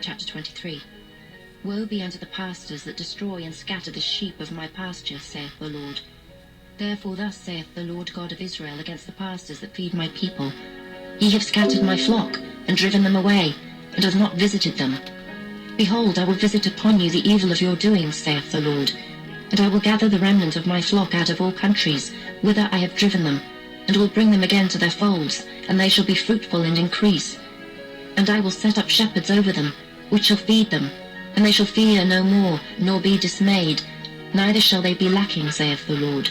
Chapter 23. Woe be unto the pastors that destroy and scatter the sheep of my pasture, saith the Lord. Therefore thus saith the Lord God of Israel against the pastors that feed my people: Ye have scattered my flock, and driven them away, and have not visited them. Behold, I will visit upon you the evil of your doings, saith the Lord. And I will gather the remnant of my flock out of all countries, whither I have driven them, and will bring them again to their folds, and they shall be fruitful and increase. And I will set up shepherds over them, which shall feed them, and they shall fear no more, nor be dismayed, neither shall they be lacking, saith the Lord.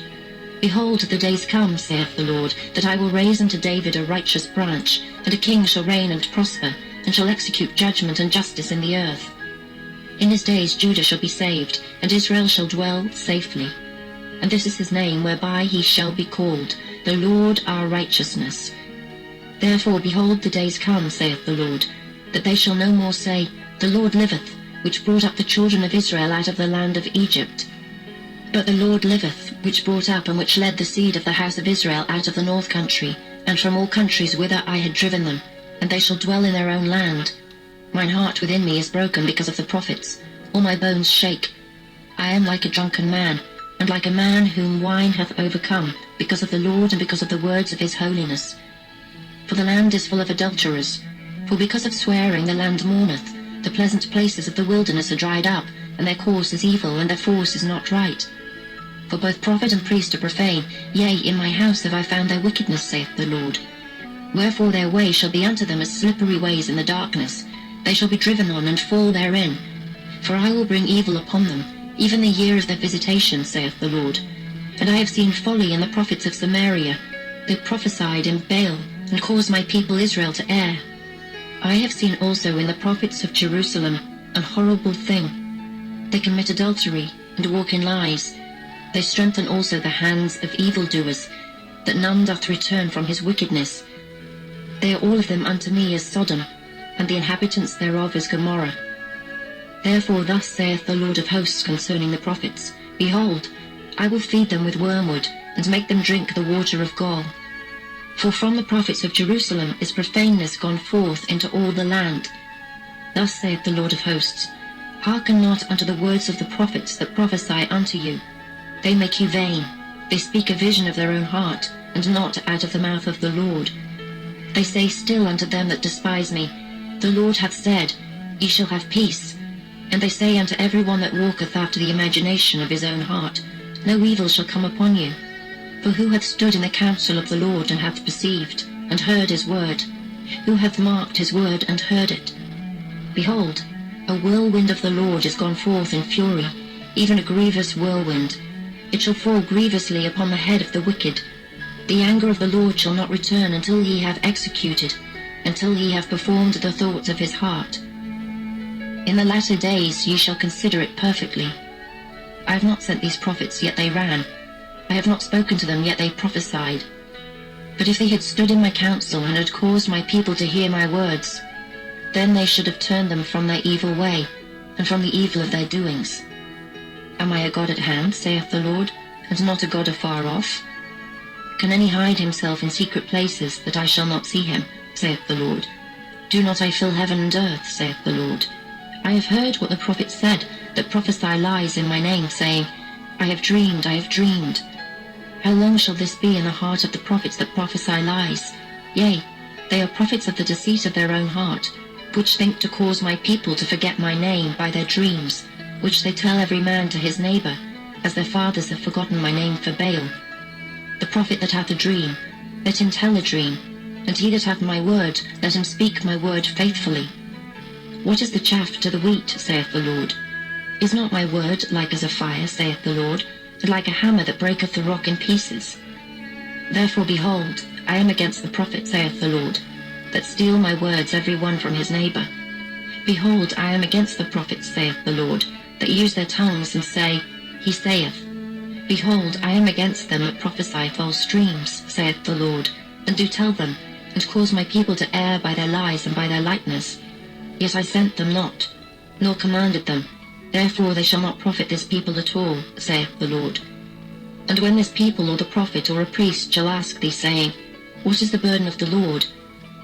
Behold, the days come, saith the Lord, that I will raise unto David a righteous branch, and a king shall reign and prosper, and shall execute judgment and justice in the earth. In his days Judah shall be saved, and Israel shall dwell safely. And this is his name whereby he shall be called, the Lord our righteousness. Therefore, behold, the days come, saith the Lord, that they shall no more say, The Lord liveth, which brought up the children of Israel out of the land of Egypt. But the Lord liveth, which brought up and which led the seed of the house of Israel out of the north country, and from all countries whither I had driven them, and they shall dwell in their own land. Mine heart within me is broken because of the prophets, all my bones shake. I am like a drunken man, and like a man whom wine hath overcome, because of the Lord and because of the words of his holiness. For the land is full of adulterers, for because of swearing the land mourneth. The pleasant places of the wilderness are dried up, and their course is evil, and their force is not right. For both prophet and priest are profane, yea, in my house have I found their wickedness, saith the Lord. Wherefore their way shall be unto them as slippery ways in the darkness. They shall be driven on, and fall therein. For I will bring evil upon them, even the year of their visitation, saith the Lord. And I have seen folly in the prophets of Samaria. They prophesied in Baal, and caused my people Israel to err. I have seen also in the prophets of Jerusalem an horrible thing. They commit adultery, and walk in lies. They strengthen also the hands of evildoers, that none doth return from his wickedness. They are all of them unto me as Sodom, and the inhabitants thereof as Gomorrah. Therefore thus saith the Lord of hosts concerning the prophets: Behold, I will feed them with wormwood, and make them drink the water of gall. For from the prophets of Jerusalem is profaneness gone forth into all the land. Thus saith the Lord of hosts: Hearken not unto the words of the prophets that prophesy unto you. They make you vain. They speak a vision of their own heart, and not out of the mouth of the Lord. They say still unto them that despise me, The Lord hath said, Ye shall have peace. And they say unto every one that walketh after the imagination of his own heart, No evil shall come upon you. For who hath stood in the counsel of the Lord, and hath perceived, and heard his word? Who hath marked his word, and heard it? Behold, a whirlwind of the Lord is gone forth in fury, even a grievous whirlwind. It shall fall grievously upon the head of the wicked. The anger of the Lord shall not return until he have executed, until he have performed the thoughts of his heart. In the latter days ye shall consider it perfectly. I have not sent these prophets, yet they ran. I have not spoken to them, yet they prophesied. But if they had stood in my counsel, and had caused my people to hear my words, then they should have turned them from their evil way, and from the evil of their doings. Am I a God at hand, saith the Lord, and not a God afar off? Can any hide himself in secret places, that I shall not see him, saith the Lord? Do not I fill heaven and earth, saith the Lord? I have heard what the prophets said, that prophesy lies in my name, saying, I have dreamed, I have dreamed. How long shall this be in the heart of the prophets that prophesy lies? Yea, they are prophets of the deceit of their own heart, which think to cause my people to forget my name by their dreams, which they tell every man to his neighbour, as their fathers have forgotten my name for Baal. The prophet that hath a dream, let him tell a dream, and he that hath my word, let him speak my word faithfully. What is the chaff to the wheat, saith the Lord? Is not my word like as a fire, saith the Lord, and like a hammer that breaketh the rock in pieces? Therefore, behold, I am against the prophet, saith the Lord, that steal my words every one from his neighbour. Behold, I am against the prophets, saith the Lord, that use their tongues and say, He saith. Behold, I am against them that prophesy false dreams, saith the Lord, and do tell them, and cause my people to err by their lies and by their lightness. Yet I sent them not, nor commanded them. Therefore they shall not profit this people at all, saith the Lord. And when this people or the prophet or a priest shall ask thee, saying, What is the burden of the Lord?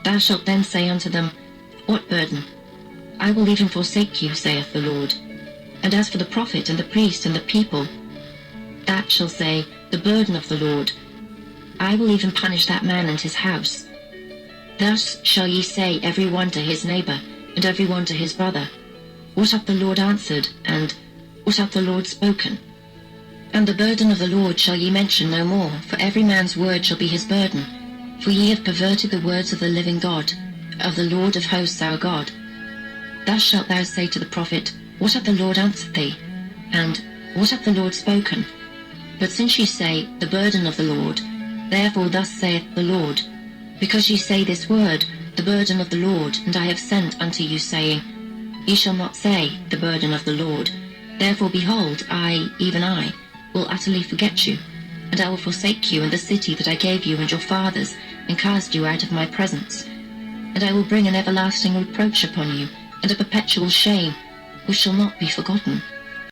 Thou shalt then say unto them, What burden? I will even forsake you, saith the Lord. And as for the prophet and the priest and the people, that shall say, the burden of the Lord, I will even punish that man and his house. Thus shall ye say every one to his neighbour, and every one to his brother, What hath the Lord answered, and what hath the Lord spoken? And the burden of the Lord shall ye mention no more, for every man's word shall be his burden. For ye have perverted the words of the living God, of the Lord of hosts our God. Thus shalt thou say to the prophet, What hath the Lord answered thee? And what hath the Lord spoken? But since ye say, The burden of the Lord, therefore thus saith the Lord, because ye say this word, The burden of the Lord, and I have sent unto you, saying, Ye shall not say, The burden of the Lord. Therefore, behold, I, even I, will utterly forget you, and I will forsake you and the city that I gave you and your fathers, and cast you out of my presence. And I will bring an everlasting reproach upon you, and a perpetual shame, which shall not be forgotten.